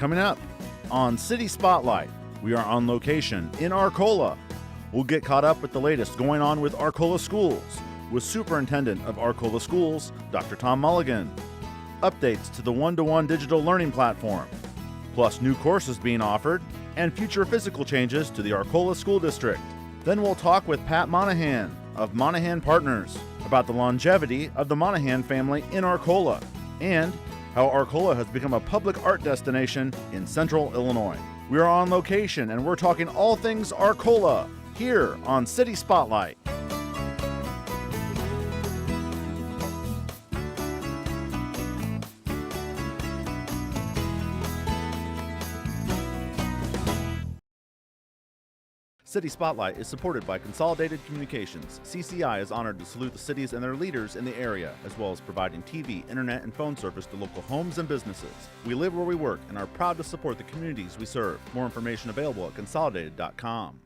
Coming up on City Spotlight, we are on location in Arcola. We'll get caught up with the latest going on with Arcola Schools with Superintendent of Arcola Schools, Dr. Tom Mulligan. Updates to the one-to-one digital learning platform, plus new courses being offered and future physical changes to the Arcola School District. Then we'll talk with Pat Monahan of Monahan Partners about the longevity of the Monahan family in Arcola and how Arcola has become a public art destination in central Illinois. We are on location and we're talking all things Arcola here on City Spotlight. City Spotlight is supported by Consolidated Communications. CCI is honored to salute the cities and their leaders in the area, as well as providing TV, internet, and phone service to local homes and businesses. We live where we work and are proud to support the communities we serve. More information available at consolidated.com.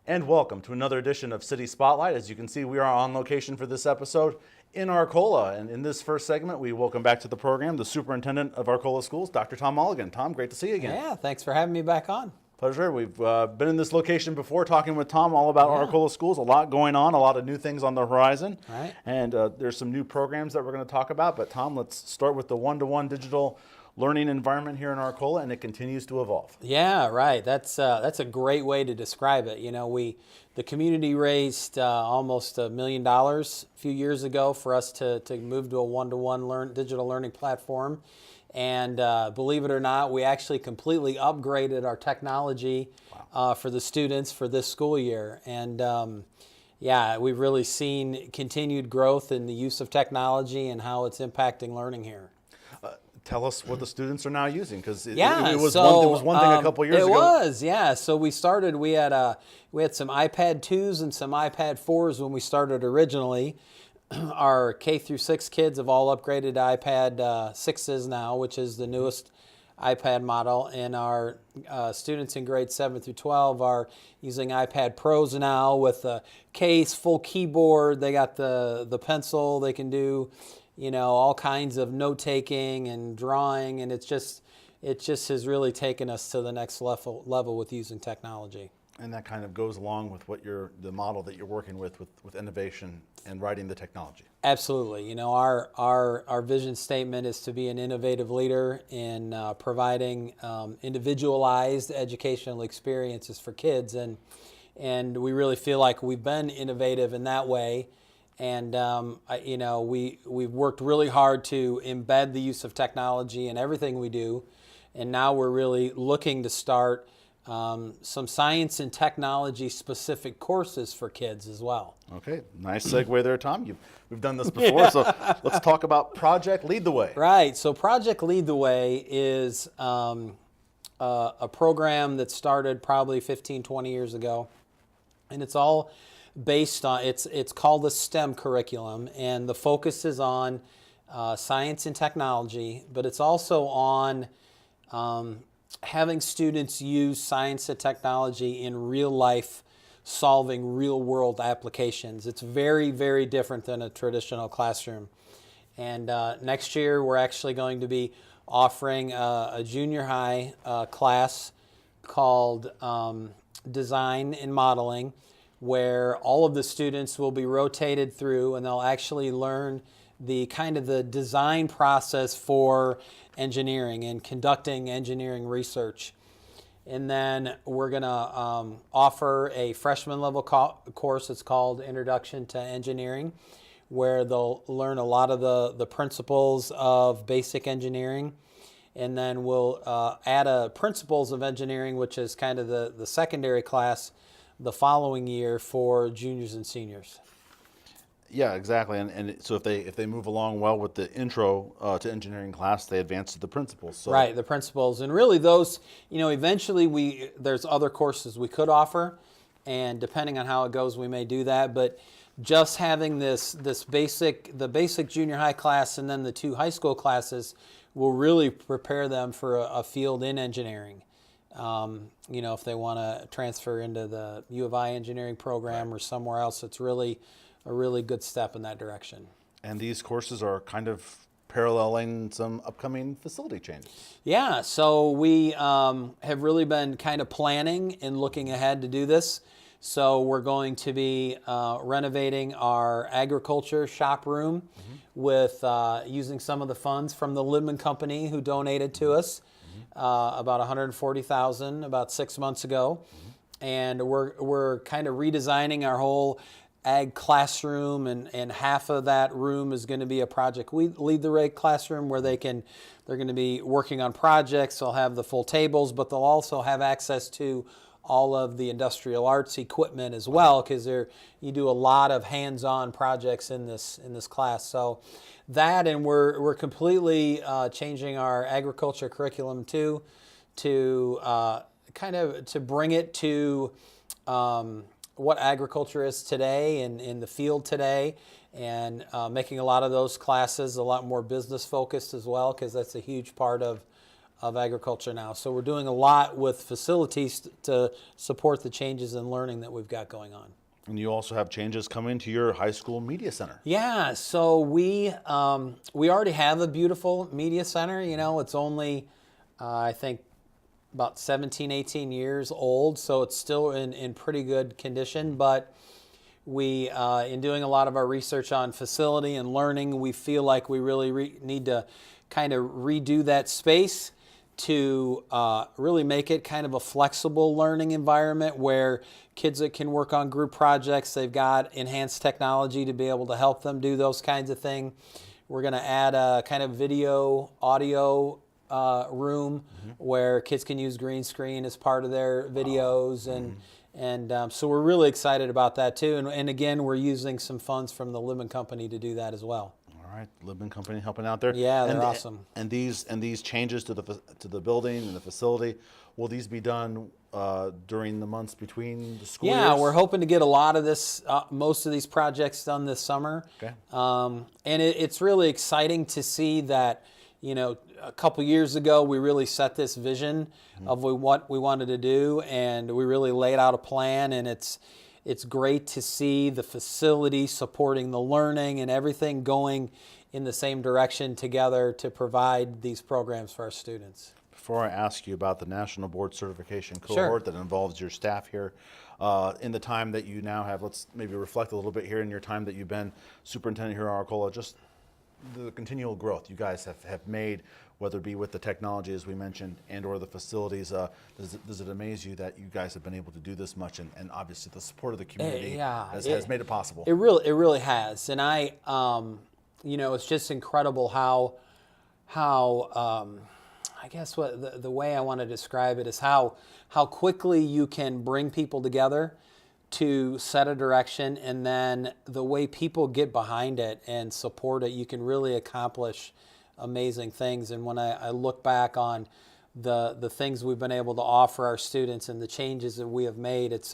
And welcome to another edition of City Spotlight. As you can see, we are on location for this episode in Arcola. And in this first segment, we welcome back to the program the Superintendent of Arcola Schools, Dr. Tom Mulligan. Tom, great to see you again. Yeah, thanks for having me back on. Pleasure. We've been in this location before talking with Tom all about Arcola Schools. A lot going on, a lot of new things on the horizon. Right. And there's some new programs that we're going to talk about. But Tom, let's start with the one-to-one digital learning environment here in Arcola, and it continues to evolve. Yeah, right. That's a great way to describe it. You know, the community raised almost $1 million a few years ago for us to move to a one-to-one digital learning platform. And believe it or not, we actually completely upgraded our technology for the students for this school year. And yeah, we've really seen continued growth in the use of technology and how it's impacting learning here. Tell us what the students are now using, because it was one thing a couple years ago. It was, yeah. So we started. We had some iPad 2s and some iPad 4s when we started originally. Our K through 6 kids have all upgraded to iPad 6s now, which is the newest iPad model, and our students in grades 7 through 12 are using iPad Pros now with a case, full keyboard. They got the pencil. They can do, you know, all kinds of note taking and drawing, and it just has really taken us to the next level with using technology. And that kind of goes along with what the model that you're working with innovation and writing the technology. Absolutely. You know, our vision statement is to be an innovative leader in providing individualized educational experiences for kids, and we really feel like we've been innovative in that way. And you know, we've worked really hard to embed the use of technology in everything we do, and now we're really looking to start some science and technology specific courses for kids as well. Okay, nice segue there, Tom. We've done this before, so let's talk about Project Lead the Way. Right, so Project Lead the Way is a program that started probably 15, 20 years ago, and it's all based on, it's called the STEM curriculum, and the focus is on science and technology, but it's also on having students use science and technology in real life, solving real world applications. It's very, very different than a traditional classroom. And next year we're actually going to be offering a junior high class called Design and Modeling, where all of the students will be rotated through and they'll actually learn the design process for engineering and conducting engineering research. And then we're going to offer a freshman level course. It's called Introduction to Engineering, where they'll learn a lot of the principles of basic engineering. And then we'll add a Principles of Engineering, which is kind of the secondary class the following year for juniors and seniors. Yeah, exactly. And so if they move along well with the intro to engineering class, they advance to the principles. So. Right, the principles. And really those, you know, eventually there's other courses we could offer, and depending on how it goes, we may do that. But just having the basic junior high class and then the 2 high school classes will really prepare them for a field in engineering. You know, if they want to transfer into the U of I engineering program or somewhere else, it's really a really good step in that direction. And these courses are kind of paralleling some upcoming facility changes. Yeah, so we have really been kind of planning and looking ahead to do this. So we're going to be renovating our agriculture shop room with using some of the funds from the Libman Company who donated to us about $140,000 about 6 months ago. And we're kind of redesigning our whole ag classroom, and half of that room is going to be a project lead the way classroom where they're going to be working on projects. They'll have the full tables, but they'll also have access to all of the industrial arts equipment as well, because you do a lot of hands-on projects in this class. So that, and we're completely changing our agriculture curriculum too, to kind of to bring it to what agriculture is today and in the field today, and making a lot of those classes a lot more business focused as well, because that's a huge part of agriculture now. So we're doing a lot with facilities to support the changes in learning that we've got going on. And you also have changes coming to your high school media center. Yeah, so we already have a beautiful media center. You know, it's only, I think, about 17, 18 years old, so it's still in pretty good condition. But we, in doing a lot of our research on facility and learning, we feel like we really need to kind of redo that space to really make it kind of a flexible learning environment where kids that can work on group projects, they've got enhanced technology to be able to help them do those kinds of things. We're going to add a kind of video, audio room where kids can use green screen as part of their videos, and so we're really excited about that too. And again, we're using some funds from the Libman Company to do that as well. All right, Libman Company helping out there. Yeah, they're awesome. And these changes to the building and the facility, will these be done during the months between the school Yeah, years? we're hoping to get a lot of this, most of these projects done this summer. Okay. And it's really exciting to see that, you know, a couple years ago we really set this vision of what we wanted to do, and we really laid out a plan, and it's great to see the facility supporting the learning and everything going in the same direction together to provide these programs for our students. Before I ask you about the National Board Certification cohort that involves your staff here, in the time that you now have, let's maybe reflect a little bit here in your time that you've been superintendent here at Arcola, just the continual growth you guys have made, whether it be with the technology, as we mentioned, and or the facilities. Does it amaze you that you guys have been able to do this much, and obviously the support of the community has made it possible? It really has. And I, you know, it's just incredible how I guess what the way I want to describe it is how quickly you can bring people together to set a direction, and then the way people get behind it and support it, you can really accomplish amazing things. And when I look back on the things we've been able to offer our students and the changes that we have made, it's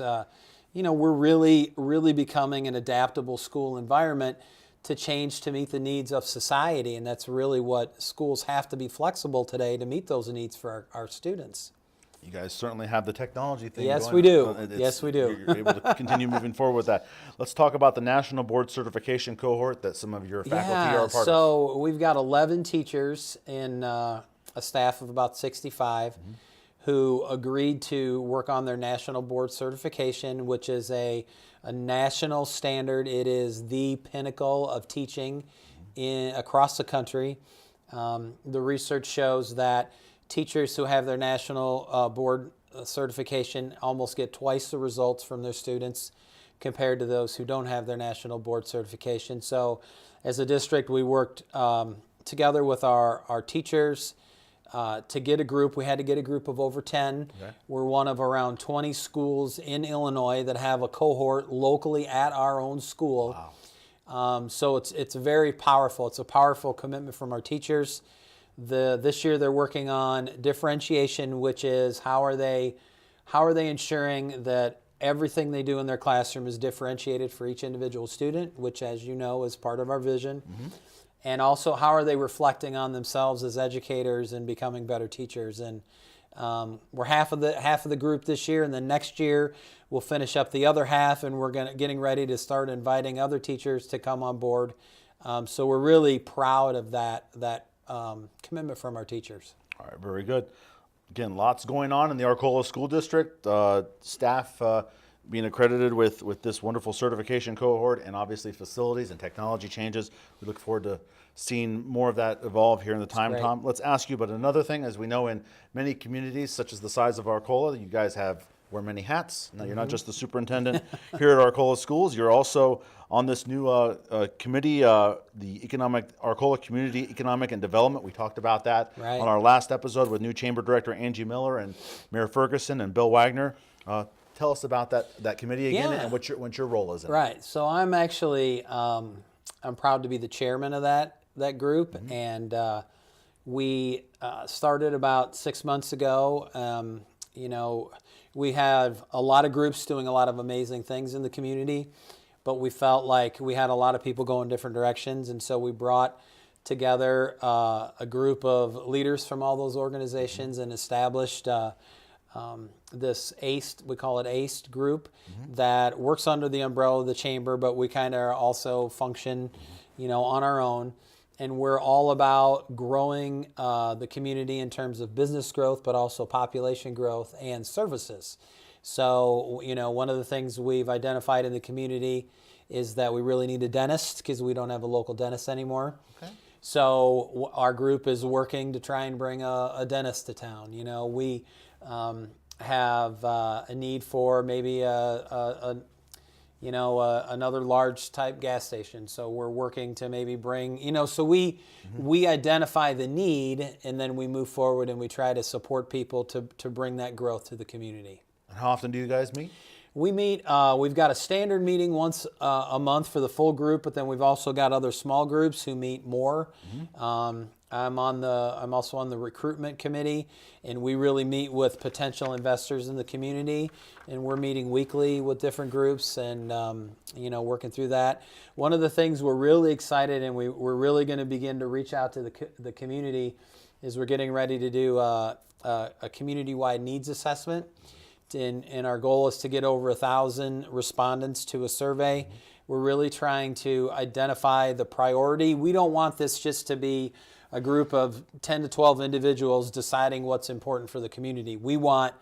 you know, we're really becoming an adaptable school environment to change to meet the needs of society, and that's really what schools have to be flexible today to meet those needs for our students. You guys certainly have the technology thing. Yes, going. we do. Yes, we do. You're able to continue moving forward with that. Let's talk about the National Board Certification cohort that some of your faculty are part of. So we've got 11 teachers in a staff of about 65 who agreed to work on their National Board Certification, which is a national standard. It is the pinnacle of teaching across the country. The research shows that teachers who have their national board certification almost get twice the results from their students compared to those who don't have their national board certification. So as a district, we worked together with our teachers to get a group. We had to get a group of over 10. Okay. We're one of around 20 schools in Illinois that have a cohort locally at our own school. Wow. So it's very powerful. It's a powerful commitment from our teachers. This year they're working on differentiation, which is how are they ensuring that everything they do in their classroom is differentiated for each individual student, which, as you know, is part of our vision. And also, how are they reflecting on themselves as educators and becoming better teachers? And we're half of the group this year, and then next year we'll finish up the other half, and we're getting ready to start inviting other teachers to come on board So we're really proud of that commitment from our teachers. All right, very good. Again, lots going on in the Arcola School District. Staff being accredited with this wonderful certification cohort, and obviously facilities and technology changes. We look forward to seeing more of that evolve here in the time, great. Tom. Let's ask you about another thing. As we know, in many communities, such as the size of Arcola, you guys wear many hats. Now, you're not just the superintendent here at Arcola Schools. You're also on this new committee, the Arcola Community Economic and Development. We talked about that Right. on our last episode with new Chamber Director Angie Miller and Mayor Ferguson and Bill Wagner. Tell us about that committee again, Yeah. and what your role is in it. Right. So I'm actually I'm proud to be the chairman of that group, and we started about 6 months ago. We have a lot of groups doing a lot of amazing things in the community, but we felt like we had a lot of people going different directions, and so we brought together a group of leaders from all those organizations and established this ACE, we call it ACE group, that works under the umbrella of the chamber, but we kind of also function, on our own. And we're all about growing the community in terms of business growth, but also population growth and services. So, one of the things we've identified in the community is that we really need a dentist because we don't have a local dentist anymore. Okay. So our group is working to try and bring a dentist to town. We have a need for maybe another large type gas station. So we're working to maybe bring, so we identify the need, and then we move forward and we try to support people to bring that growth to the community. And how often do you guys meet? We meet, we've got a standard meeting once a month for the full group, but then we've also got other small groups who meet more. I'm also on the recruitment committee, and we really meet with potential investors in the community, and we're meeting weekly with different groups and working through that. One of the things we're really excited and we're really going to begin to reach out to the community is we're getting ready to do a community-wide needs assessment. And our goal is to get over 1,000 respondents to a survey. We're really trying to identify the priority. We don't want this just to be a group of 10 to 12 individuals deciding what's important for the community. We want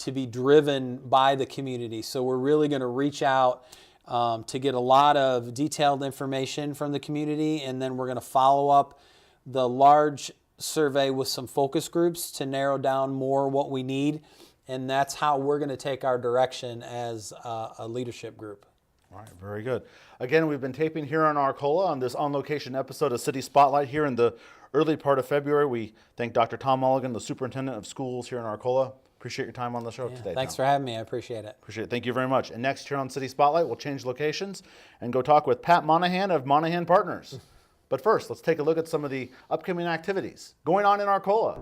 to be driven by the community. So we're really going to reach out to get a lot of detailed information from the community, and then we're going to follow up the large survey with some focus groups to narrow down more what we need. And that's how we're going to take our direction as a leadership group. All right, very good. Again, we've been taping here on Arcola on this on-location episode of City Spotlight here in the early part of February. We thank Dr. Tom Mulligan, the superintendent of schools here in Arcola. Appreciate your time on the show today, Thanks Tom. for having me. I appreciate it. Appreciate it. Thank you very much. And next here on City Spotlight, we'll change locations and go talk with Pat Monahan of Monahan Partners. But first, let's take a look at some of the upcoming activities going on in Arcola.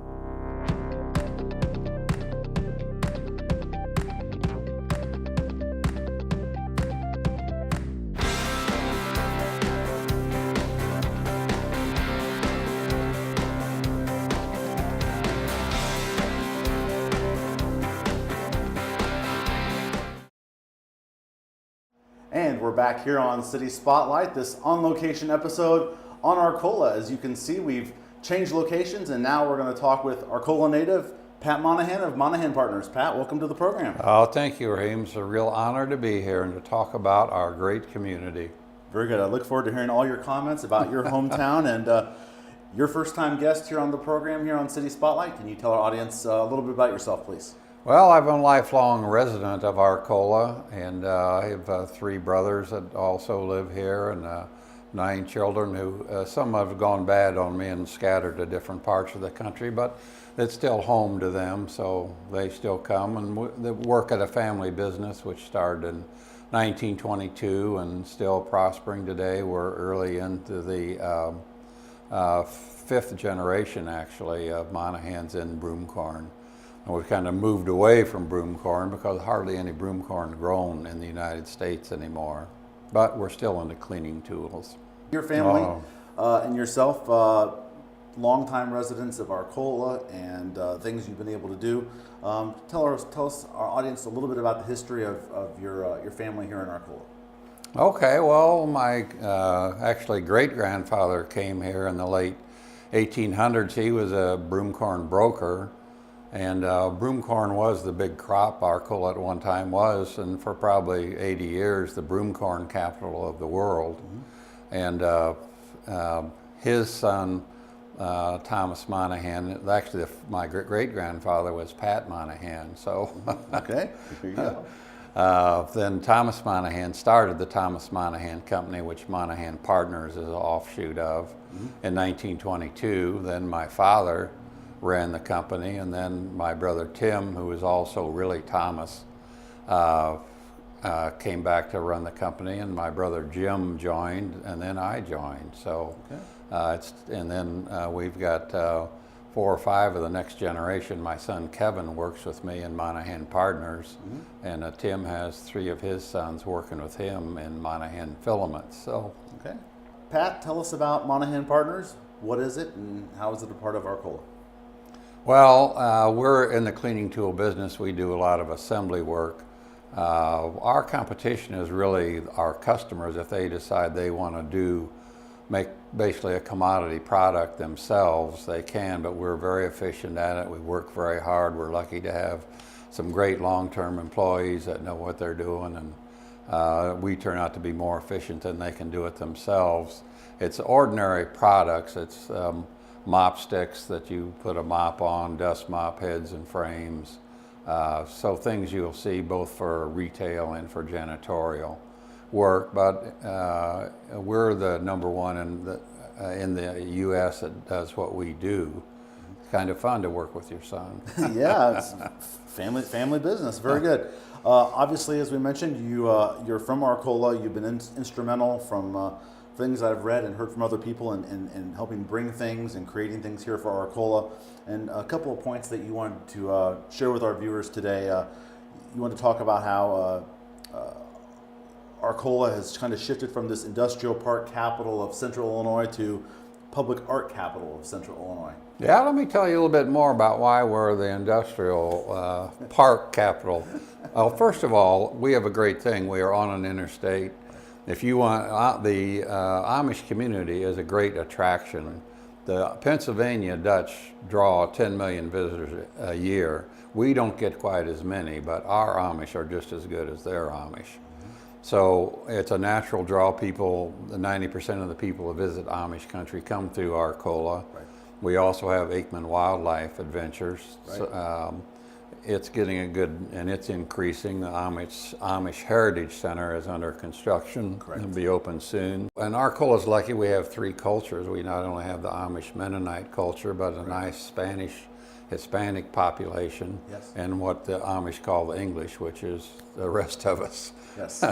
And we're back here on City Spotlight, this on-location episode on Arcola. As you can see, we've changed locations, and now we're going to talk with Arcola native Pat Monahan of Monahan Partners. Pat, welcome to the program. Oh, thank you, Raheem. It's a real honor to be here and to talk about our great community. Very good. I look forward to hearing all your comments about your hometown and your first-time guest here on the program here on City Spotlight. Can you tell our audience a little bit about yourself, please? Well, I'm a lifelong resident of Arcola, and I have 3 brothers that also live here, and 9 children who, some have gone bad on me and scattered to different parts of the country, but it's still home to them, so they still come and they work at a family business which started in 1922 and still prospering today. We're early into the 5th generation, actually, of Monahans in broomcorn. And we've kind of moved away from broomcorn because hardly any broomcorn grown in the United States anymore. But we're still into cleaning tools. Your family and yourself, longtime residents of Arcola, and things you've been able to do. Tell us, our audience, a little bit about the history of your family here in Arcola. Okay, well, my actually great-grandfather came here in the late 1800s. He was a broomcorn broker, and broomcorn was the big crop Arcola at one time was, and for probably 80 years, the broomcorn capital of the world. And his son, Thomas Monahan, actually my great-grandfather was Pat Monahan, so. Okay, here you go. Then Thomas Monahan started the Thomas Monahan Company, which Monahan Partners is an offshoot of, in 1922. Then my father ran the company, and then my brother Tim, who was also really Thomas, came back to run the company, and my brother Jim joined, and then I joined. So, and then we've got 4 or 5 of the next generation. My son Kevin works with me in Monahan Partners, and Tim has 3 of his sons working with him in Monahan Filaments. So, Okay. Pat, tell us about Monahan Partners. What is it, and how is it a part of Arcola? well, we're in the cleaning tool business. We do a lot of assembly work. Our competition is really our customers. If they decide they want to make basically a commodity product themselves, they can, but we're very efficient at it. We work very hard. We're lucky to have some great long-term employees that know what they're doing, and we turn out to be more efficient than they can do it themselves. It's ordinary products. It's mop sticks that you put a mop on, dust mop heads and frames. So things you'll see both for retail and for janitorial work, but we're the #1 in the U.S. that does what we do. It's kind of fun to work with your son. Yeah, it's family business. Very good. Obviously, as we mentioned, you're from Arcola. You've been instrumental from things I've read and heard from other people in helping bring things and creating things here for Arcola. And a couple of points that you wanted to share with our viewers today. You want to talk about how Arcola has kind of shifted from this industrial park capital of Central Illinois to public art capital of Central Illinois. Yeah, let me tell you a little bit more about why we're the industrial park capital. Well, first of all, we have a great thing. We are on an interstate. If you want, the Amish community is a great attraction. The Pennsylvania Dutch draw 10 million visitors a year. We don't get quite as many, but our Amish are just as good as their Amish. So it's a natural draw. People, 90% of the people who visit Amish country come through Arcola. Right. We also have Aikman Wildlife Adventures. Right. So, it's getting a good, and it's increasing. The Amish Heritage Center is under construction. Correct. It'll be open soon. And Arcola's lucky we have 3 cultures. We not only have the Amish Mennonite culture, but a nice Spanish Hispanic population, Yes. and what the Amish call the English, which is the rest of us. Yes.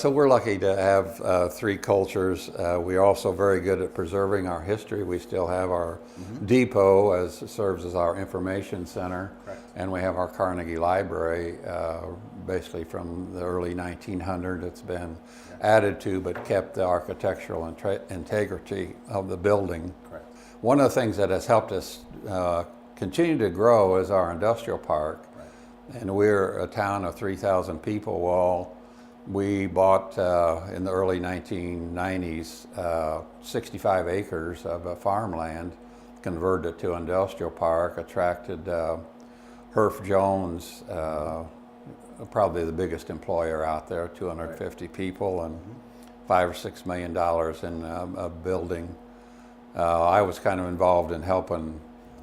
So we're lucky to have 3 cultures. We're also very good at preserving our history. We still have our depot serves as our information center. Correct. And we have our Carnegie Library, basically from the early 1900s. It's been added to, but kept the architectural integrity of the building. Correct. One of the things that has helped us continue to grow is our industrial park. Right. And we're a town of 3,000 people. Well, we bought in the early 1990s 65 acres of farmland, converted it to industrial park, attracted Herff Jones, probably the biggest employer out there, 250 people, and $5 or $6 million in a building. I was kind of involved in helping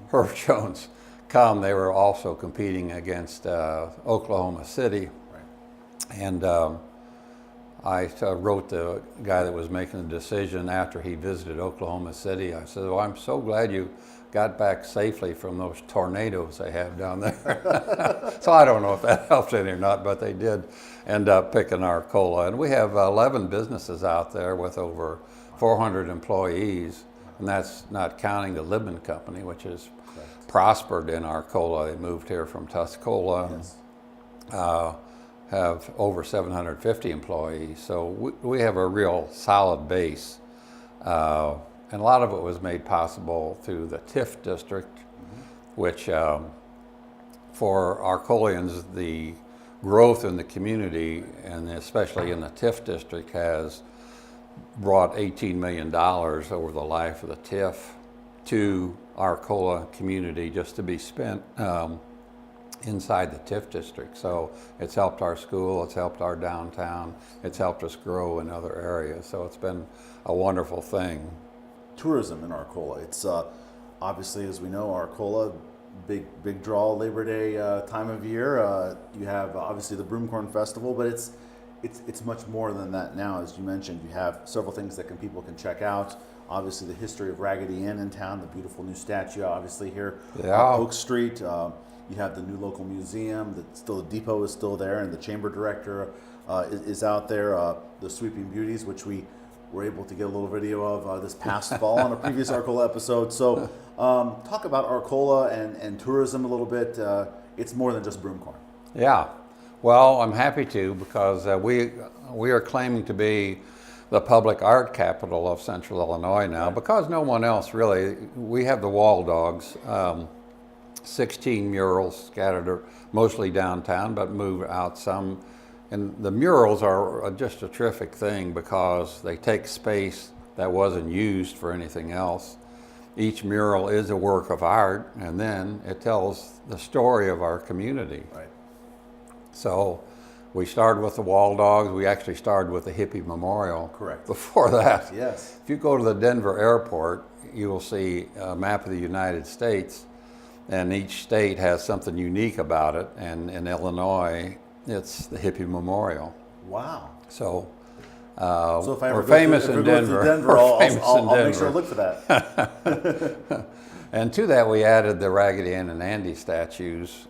Herff Jones come. They were also competing against Oklahoma City. Right. And I wrote the guy that was making the decision after he visited Oklahoma City. I said, "Well, I'm so glad you got back safely from those tornadoes they have down there." So I don't know if that helped any or not, but they did end up picking Arcola. And we have 11 businesses out there with over 400 employees, and that's not counting the Libman Company, which has prospered in Arcola. They moved here from Tuscola. Yes. Have over 750 employees, so we have a real solid base, and a lot of it was made possible through the TIF district, which for Arcolians, the growth in the community, and especially in the TIF district, has brought $18 million over the life of the TIF to Arcola community just to be spent inside the TIF district. So it's helped our school, it's helped our downtown, it's helped us grow in other areas. So it's been a wonderful thing. Tourism in Arcola. It's obviously, as we know, Arcola, big draw Labor Day time of year. You have obviously the Broomcorn Festival, but it's much more than that now. As you mentioned, you have several things that people can check out. Obviously, the history of Raggedy Inn in town, the beautiful new statue, obviously here on Oak Street. You have the new local museum. The depot is still there, and the chamber director is out there. The Sweeping Beauties, which we were able to get a little video of this past fall on a previous Arcola episode. So talk about Arcola and tourism a little bit. It's more than just Broomcorn. Yeah, well, I'm happy to, because we are claiming to be the public art capital of Central Illinois now, because no one else really. We have the Wall Dogs, 16 murals scattered mostly downtown, but moved out some. And the murals are just a terrific thing because they take space that wasn't used for anything else. Each mural is a work of art, and then it tells the story of our community. Right. So we started with the Wall Dogs. We actually started with the Hippie Memorial. Correct. Before that. Yes. If you go to the Denver airport, you will see a map of the United States, and each state has something unique about it. And in Illinois, it's the Hippie Memorial. Wow. So, So if I ever we're famous in Denver. I'll make sure to look for that. And to that, we added the Raggedy Ann and Andy statues.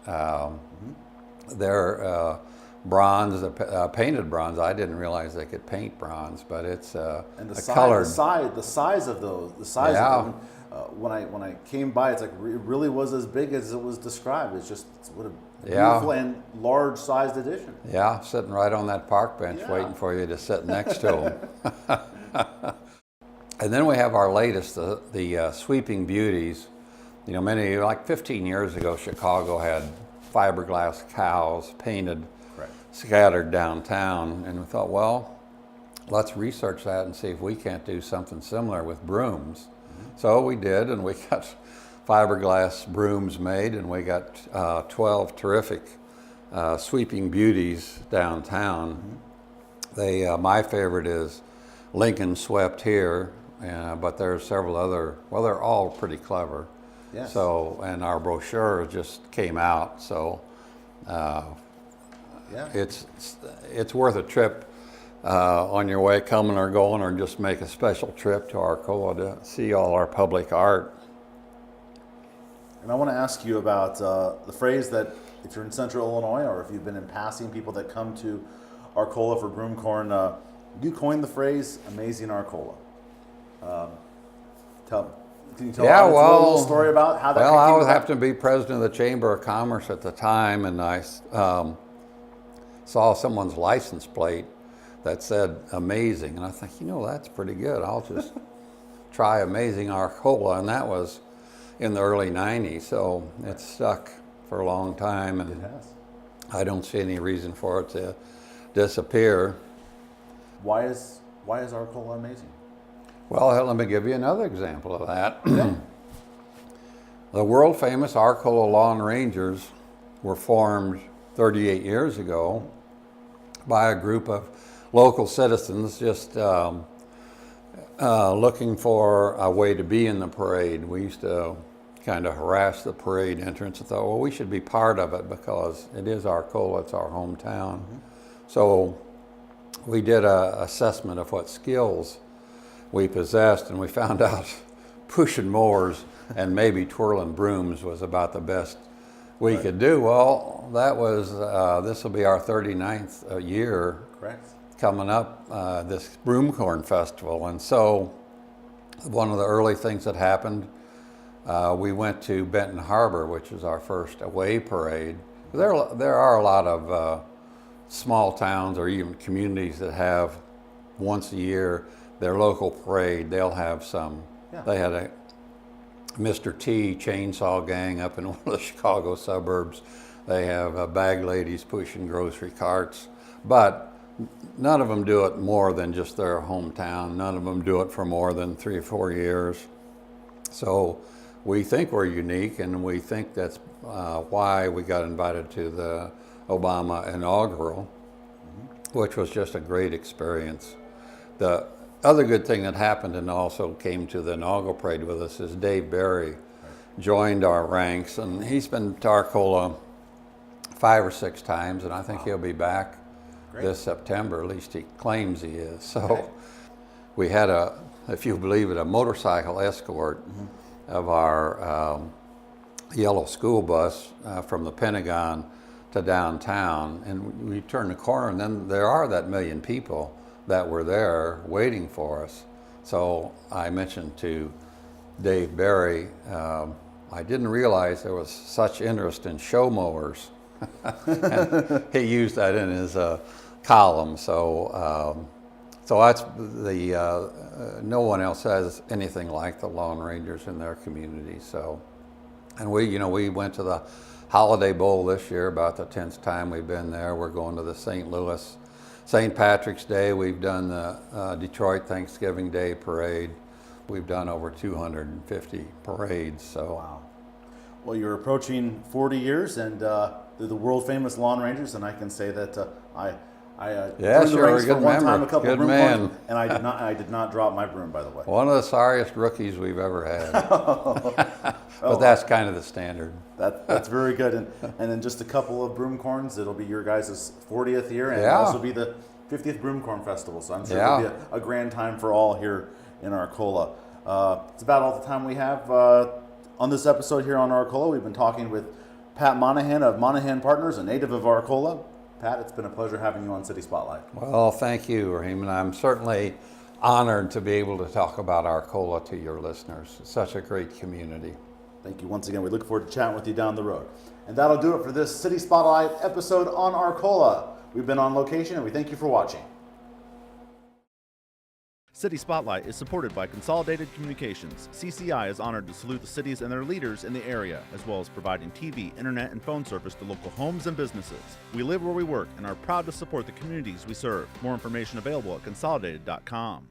They're bronze, painted bronze. I didn't realize they could paint bronze, but it's And the colored. the size of those, of them. When I came by, it's like it really was as big as it was described. It's what a beautiful and large-sized edition. Yeah, sitting right on that park bench, waiting for you to sit next to them. And then we have our latest, the Sweeping Beauties. You know, like 15 years ago, Chicago had fiberglass cows painted, scattered downtown, and we thought, well, let's research that and see if we can't do something similar with brooms. So we did, and we got fiberglass brooms made, and we got 12 terrific Sweeping Beauties downtown. My favorite is Lincoln Swept Here, but there's several other, well, they're all pretty clever. Yes. So, and our brochure just came out, so it's worth a trip on your way coming or going, or just make a special trip to Arcola to see all our public art. And I want to ask you about the phrase that, if you're in Central Illinois, or if you've been in passing people that come to Arcola for Broomcorn, you coined the phrase "Amazing Arcola." Can you tell us a little story about how that came about? Well, I was happened to be president of the Chamber of Commerce at the time, and I saw someone's license plate that said "Amazing," and I thought, that's pretty good. I'll just try "Amazing Arcola," and that was in the early '90s. So it's stuck for a long time, and It has. I don't see any reason for it to disappear. Why is Arcola amazing? Well, let me give you another example of that. The world famous Arcola Lawn Rangers were formed 38 years ago by a group of local citizens just looking for a way to be in the parade. We used to kind of harass the parade entrance and thought, well, we should be part of it because it is Arcola, it's our hometown. So we did an assessment of what skills we possessed, and we found out pushing mowers and maybe twirling brooms was about the best we could do. Well, that was, this will be our 39th year coming up, this Broomcorn Festival. And so one of the early things that happened, we went to Benton Harbor, which is our first away parade. There are a lot of small towns or even communities that have once a year their local parade. They'll have some. They had a Mr. T chainsaw gang up in one of the Chicago suburbs. They have bag ladies pushing grocery carts, but none of them do it more than just their hometown. None of them do it for more than 3 or 4 years. So we think we're unique, and we think that's why we got invited to the Obama inaugural, which was just a great experience. The other good thing that happened and also came to the inaugural parade with us is Dave Berry joined our ranks, and he's been to Arcola 5 or 6 times, and I think he'll be back this September. At least he claims he is. So we had if you believe it, a motorcycle escort of our yellow school bus from the Pentagon to downtown, and we turned the corner, and then there are that million people that were there waiting for us. So I mentioned to Dave Berry, I didn't realize there was such interest in show mowers. And he used that in his column. So that's no one else has anything like the Lone Rangers in their community. So, and we went to the Holiday Bowl this year, about the 10th time we've been there. We're going to the St. Louis St. Patrick's Day. We've done the Detroit Thanksgiving Day Parade. We've done over 250 parades. So. Wow. Well, you're approaching 40 years, and they're the world famous Lawn Rangers, and I can say that I yeah, sure, good good time, a couple good broom man. corns, and I did not drop my broom, by the way. One of the sorriest rookies we've ever had. But that's kind of the standard. That's very good. And then just a couple of broom corns. It'll be your guys' 40th year, and Yeah. it'll also be the 50th Broom Corn Festival. So I'm sure Yeah. it'll be a grand time for all here in Arcola. It's about all the time we have on this episode here on Arcola. We've been talking with Pat Monahan of Monahan Partners, a native of Arcola. Pat, it's been a pleasure having you on City Spotlight. Well, thank you, Raheem, and I'm certainly honored to be able to talk about Arcola to your listeners. It's such a great community. Thank you once again. We look forward to chatting with you down the road. And that'll do it for this City Spotlight episode on Arcola. We've been on location, and we thank you for watching. City Spotlight is supported by Consolidated Communications. CCI is honored to salute the cities and their leaders in the area, as well as providing TV, internet, and phone service to local homes and businesses. We live where we work and are proud to support the communities we serve. More information available at consolidated.com.